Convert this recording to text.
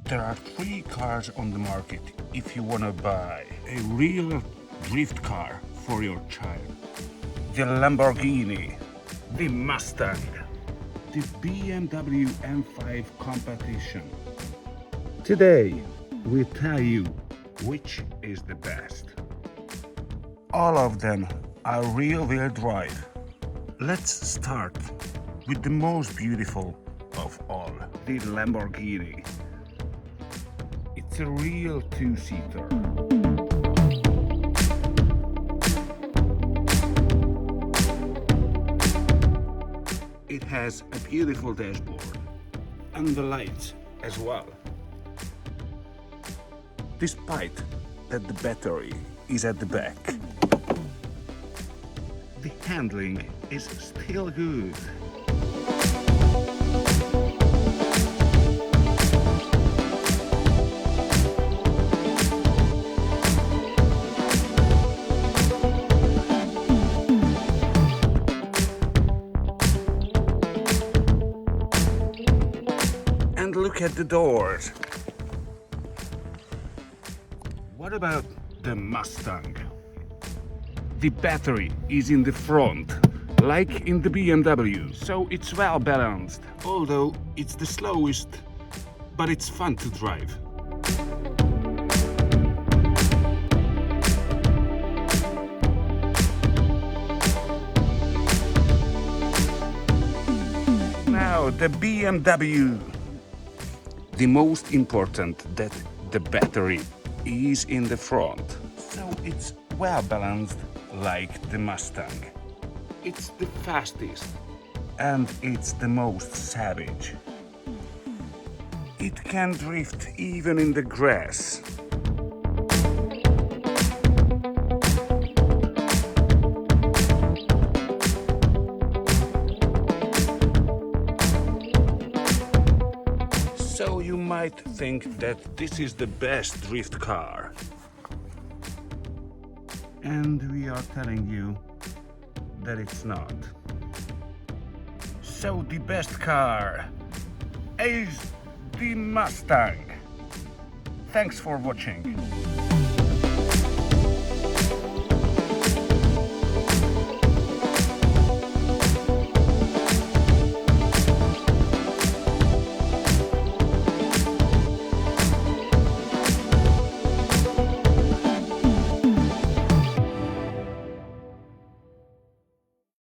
There are three cars on the market if you want to buy a real drift car for your child. The Lamborghini, the Mustang, the BMW M5 competition. Today, we tell you which is the best. All of them are rear-wheel drive. Let's start with the most beautiful of all, the Lamborghini. It's a real two-seater. It has a beautiful dashboard and the lights as well. Despite that the battery is at the back, the handling is still good. And look at the doors. What about the Mustang? The battery is in the front, like in the BMW, so it's well balanced. Although it's the slowest, but it's fun to drive. Now the BMW. The most important that the battery is in the front, so it's well balanced like the Mustang. It's the fastest and it's the most savage. It can drift even in the grass. So you might think that this is the best drift car. And we are telling you that it's not. So the best car is the Mustang. Thanks for watching.